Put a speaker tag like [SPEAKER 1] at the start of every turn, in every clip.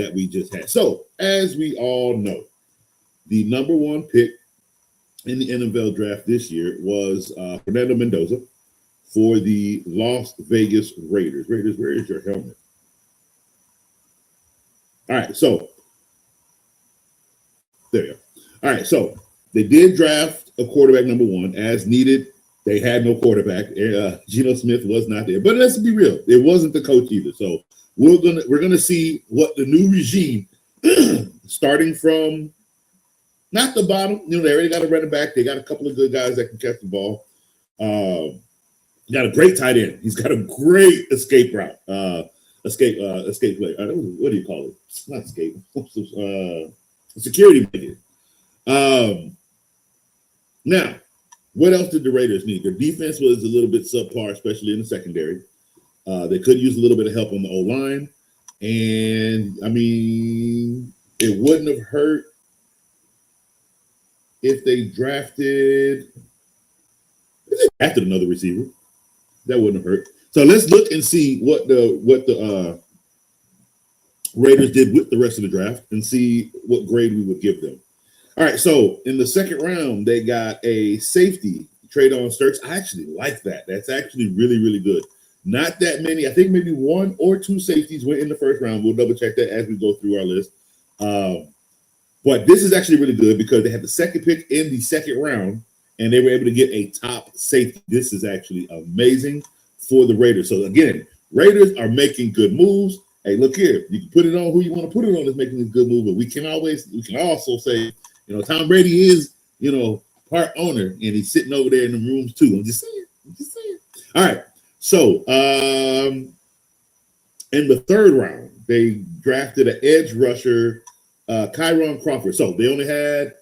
[SPEAKER 1] that we just had. So, as we all know, the number one pick in the NFL draft this year was Fernando Mendoza for the Las Vegas Raiders. Raiders, where is your helmet? All right, so there you go. All right, so they did draft a quarterback number one as needed. They had no quarterback. Geno Smith was not there. But let's be real, it wasn't the coach either. So we're gonna see what the new regime, starting from not the bottom. You know, they already got a running back. They got a couple of good guys that can catch the ball. Got a great tight end. He's got a great escape route. Escape play. What do you call it? It's not escape. Security blanket. Now, what else did the Raiders need? Their defense was a little bit subpar, especially in the secondary. They could use a little bit of help on the O-line. And, I mean, it wouldn't have hurt if they drafted another receiver. That wouldn't have hurt. So let's look and see what the Raiders did with the rest of the draft and see what grade we would give them. All right, so in the second round, they got a safety, Treydon Sturks. I actually like that. That's actually really, really good. Not that many. I think maybe one or two safeties went in the first round. We'll double check that as we go through our list. But this is actually really good because they had the second pick in the second round, and they were able to get a top safety. This is actually amazing for the Raiders. So again, Raiders are making good moves. Hey, look here, you can put it on who you want to put it on is making a good move, but we can also say, you know, Tom Brady is, you know, part owner, and he's sitting over there in the rooms too. I'm just saying. All right. So in the third round, they drafted an edge rusher, Kyron Crawford. So they only had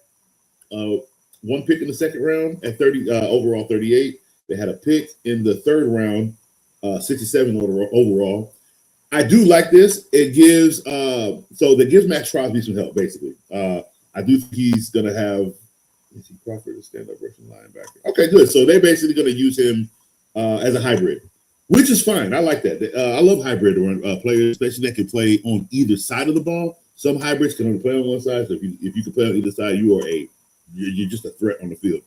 [SPEAKER 1] one pick in the second round at 30 overall 38. They had a pick in the third round, 67 overall. I do like this. It gives that gives Max Crosby some help, basically. I do think he's gonna have Crawford, a stand-up Russian linebacker. Okay, good. So they're basically gonna use him as a hybrid, which is fine. I like that. I love hybrid players, especially that can play on either side of the ball. Some hybrids can only play on one side. So if you can play on either side, you're just a threat on the field.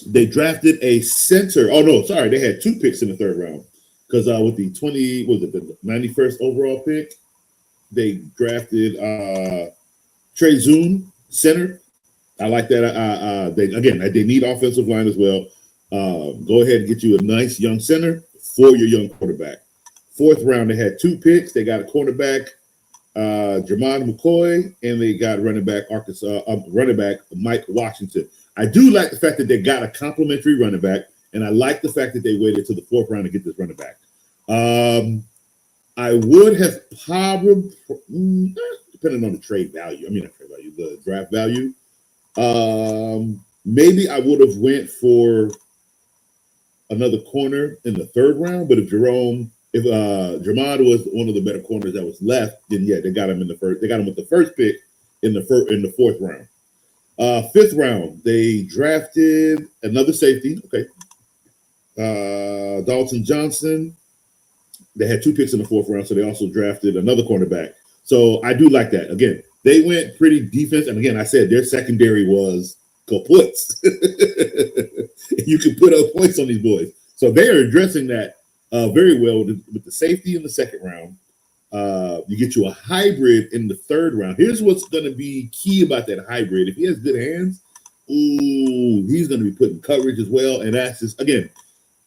[SPEAKER 1] They drafted a center. Oh no, sorry, they had two picks in the third round because with the 91st overall pick, they drafted Trey Zoon, center. I like that. They need offensive line as well. Go ahead and get you a nice young center for your young quarterback. Fourth round, they had two picks. They got a cornerback, Jermon McCoy, and they got running back Mike Washington. I do like the fact that they got a complimentary running back, and I like the fact that they waited to the fourth round to get this running back. I would have probably, depending on the the draft value, maybe I would have went for another corner in the third round. But if Jermon was one of the better corners that was left, then yeah, they got him in the first. They got him with the first pick in the fourth round. Fifth round, they drafted another safety. Okay, Dalton Johnson. They had two picks in the fourth round, so they also drafted another cornerback. So I do like that. Again, they went pretty defense, and again, I said their secondary was kaputs. You can put up points on these boys, so they are addressing that very well with the safety in the second round. You get you a hybrid in the third round. Here's what's going to be key about that hybrid. If he has good hands, he's going to be putting coverage as well. And that's just, again,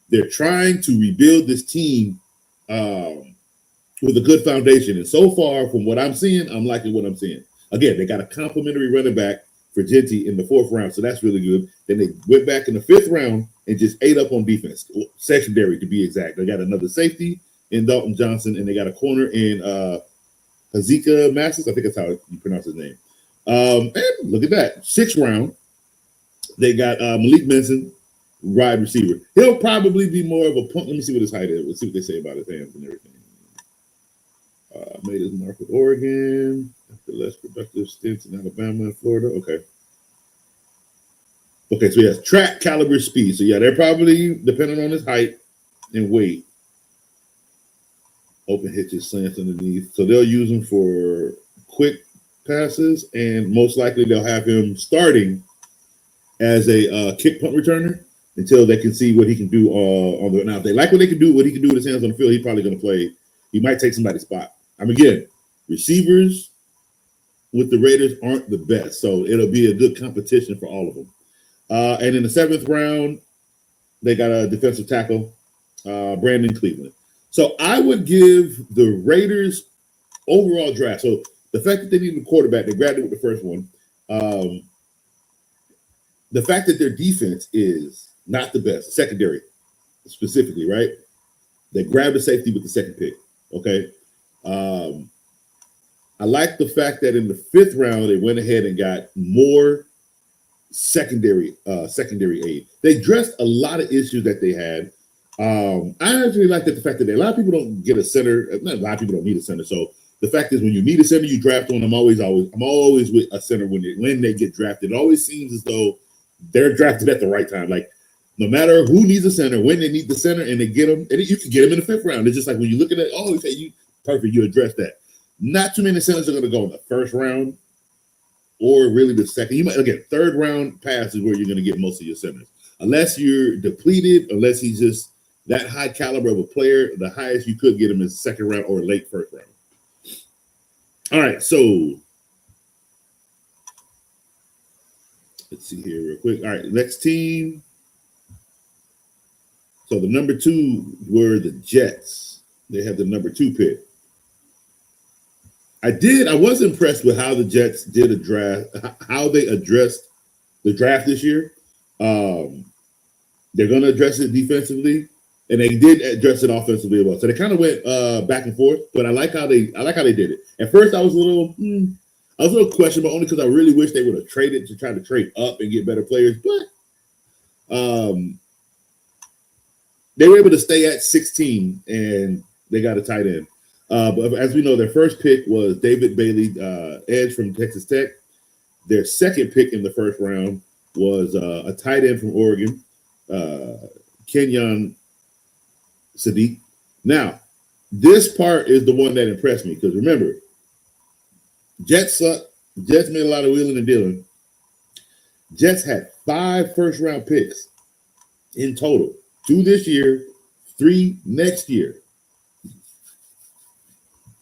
[SPEAKER 1] they're trying to rebuild this team with a good foundation. And so far, from what I'm seeing, I'm liking what I'm seeing. Again, they got a complimentary running back for Genty in the fourth round, so that's really good. Then they went back in the fifth round and just ate up on defense, secondary to be exact. They got another safety in Dalton Johnson, and they got a corner in Hazika Massis. I think that's how you pronounce his name. And look at that. Sixth round, they got Malik Benson, wide receiver. He'll probably be more of a punt. Let me see what his height is. Let's see what they say about his hands and everything. Made his mark with Oregon after less productive stints in Alabama and Florida. Okay, so he has track caliber speed. So yeah, they're probably, depending on his height and weight, Open hitches, slants underneath. So they'll use him for quick passes, and most likely they'll have him starting as a kick punt returner until they can see what he can do on the. Now, if they like what he can do with his hands on the field, he's probably going to play. He might take somebody's spot. Again, receivers with the Raiders aren't the best, so it'll be a good competition for all of them. And in the 7th round, they got a defensive tackle, Brandon Cleveland. So I would give the Raiders overall draft. So the fact that they needed a quarterback, they grabbed it with the first one. The fact that their defense is not the best, secondary specifically, right? They grabbed the safety with the second pick. Okay. I like the fact that in the 5th round, they went ahead and got more secondary aid. They addressed a lot of issues that they had. I actually like the fact that a lot of people don't get a center. Not a lot of people don't need a center. So the fact is, when you need a center, you draft one. I'm always with a center when they get drafted. It always seems as though they're drafted at the right time. Like, no matter who needs a center, when they need the center, and they get them, and you can get them in the 5th round. It's just like when you look at it, oh, okay, perfect, you address that. Not too many centers are going to go in the 1st round or really the 2nd. You might, again, 3rd round pass is where you're going to get most of your centers. Unless you're depleted, unless he's just that high caliber of a player, the highest you could get him is 2nd round or late 1st round. All right, so let's see here real quick. All right, next team. So the number 2 were the Jets. They had the number 2 pick. I was impressed with how the Jets did a draft, how they addressed the draft this year. They're going to address it defensively, and they did address it offensively as well. So they kind of went back and forth, but I like how they did it. At first, I was a little questionable, only because I really wish they would have traded to try to trade up and get better players, but they were able to stay at 16, and they got a tight end. But as we know, their first pick was David Bailey, edge from Texas Tech. Their second pick in the 1st round was a tight end from Oregon, Kenyon Sadiq. Now, this part is the one that impressed me because remember, Jets suck. Jets made a lot of wheeling and dealing. Jets had 5 first-round picks in total. 2 this year, 3 next year.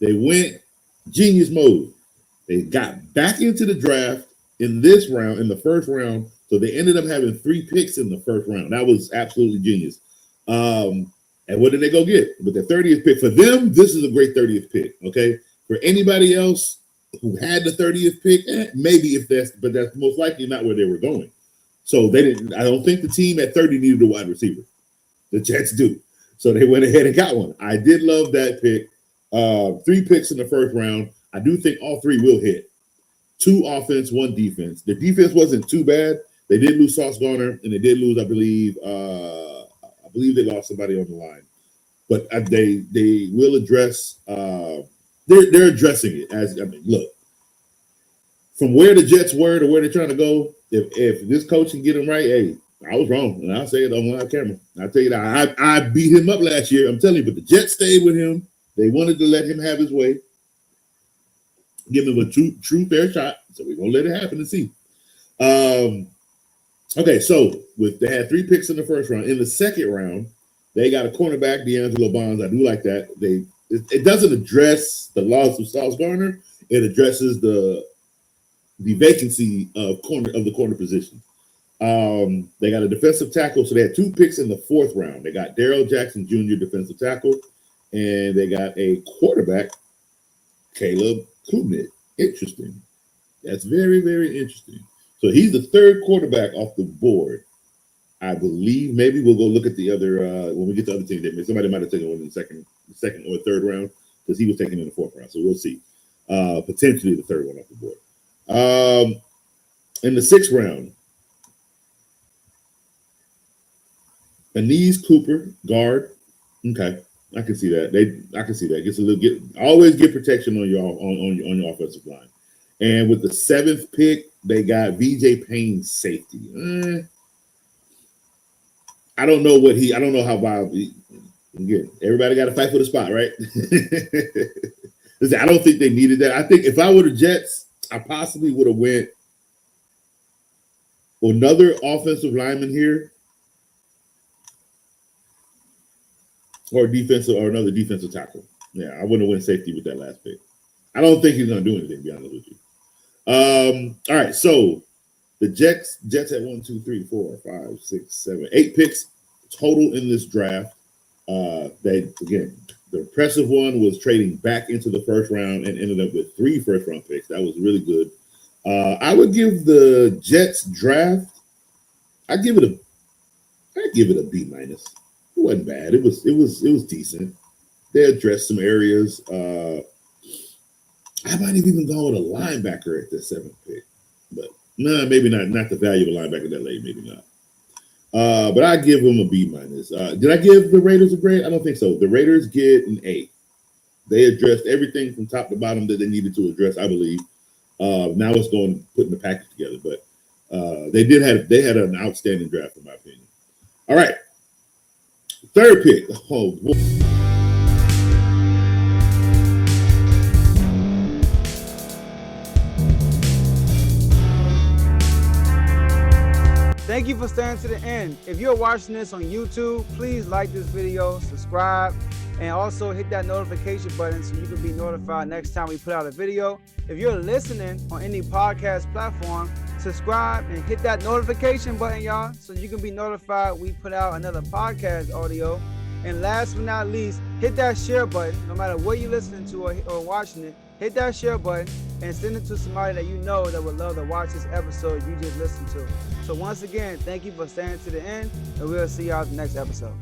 [SPEAKER 1] They went genius mode. They got back into the draft in this round, in the 1st round. So they ended up having 3 picks in the 1st round. That was absolutely genius. And what did they go get? With the 30th pick. For them, this is a great 30th pick, okay? For anybody else who had the 30th pick, maybe but that's most likely not where they were going. So I don't think the team at 30 needed a wide receiver. The Jets do. So they went ahead and got one. I did love that pick. 3 picks in the 1st round. I do think all 3 will hit. 2 offense, 1 defense. The defense wasn't too bad. They did lose Sauce Gardner, and they did lose, I believe they lost somebody on the line. But they will address. They're addressing it look, from where the Jets were to where they're trying to go. If this coach can get them right, hey, I was wrong, and I'll say it on live camera. I'll tell you that I beat him up last year. I'm telling you, but the Jets stayed with him. They wanted to let him have his way, give him a true fair shot. So we're gonna let it happen and see. Okay, so they had 3 picks in the 1st round. In the 2nd round, they got a cornerback, D'Angelo Bonds. I do like that. It doesn't address the loss of Sauce Gardner. It addresses the vacancy of the corner position. They got a defensive tackle, so they had 2 picks in the 4th round. They got Darrell Jackson Jr., defensive tackle. And they got a quarterback, Caleb Coombs. Interesting. That's very, very interesting. So he's the 3rd quarterback off the board, I believe. Maybe we'll go look at the other when we get to other teams. Somebody might have taken one in the second or 3rd round because he was taken in the 4th round. So we'll see. Potentially the 3rd one off the board. In the 6th round, Anise Cooper, guard. Okay. I can see that. I can see that. Always get protection on your offensive line. And with the 7th pick, they got VJ Payne, safety. I don't know how viable. Again, everybody got to fight for the spot, right? Listen, I don't think they needed that. I think if I were the Jets, I possibly would have went another offensive lineman here, or another defensive tackle. Yeah, I wouldn't have went safety with that last pick. I don't think he's going to do anything, to be honest with you. All right, so the Jets had 1, 2, 3, 4, 5, 6, 7, 8 picks total in this draft. The impressive one was trading back into the first round and ended up with 3 first-round picks. That was really good. I would give the Jets draft. I'd give it a B minus. It wasn't bad. It was decent. They addressed some areas. I might have even gone with a linebacker at the 7th pick, but no, maybe not. Not the value of a linebacker that late. Maybe not. But I give them a B minus. Did I give the Raiders a grade? I don't think so. The Raiders get an A. They addressed everything from top to bottom that they needed to address, I believe. Now it's going putting the package together, but they had an outstanding draft in my opinion. All right, 3rd pick. Oh boy.
[SPEAKER 2] Thank you for staying to the end. If you're watching this on YouTube, please like this video, subscribe, and also hit that notification button so you can be notified next time we put out a video. If you're listening on any podcast platform, subscribe and hit that notification button, y'all, so you can be notified we put out another podcast audio. And last but not least, hit that share button. No matter what you're listening to or watching it, hit that share button and send it to somebody that you know that would love to watch this episode you just listened to. So once again, thank you for staying to the end, and we'll see y'all in the next episode.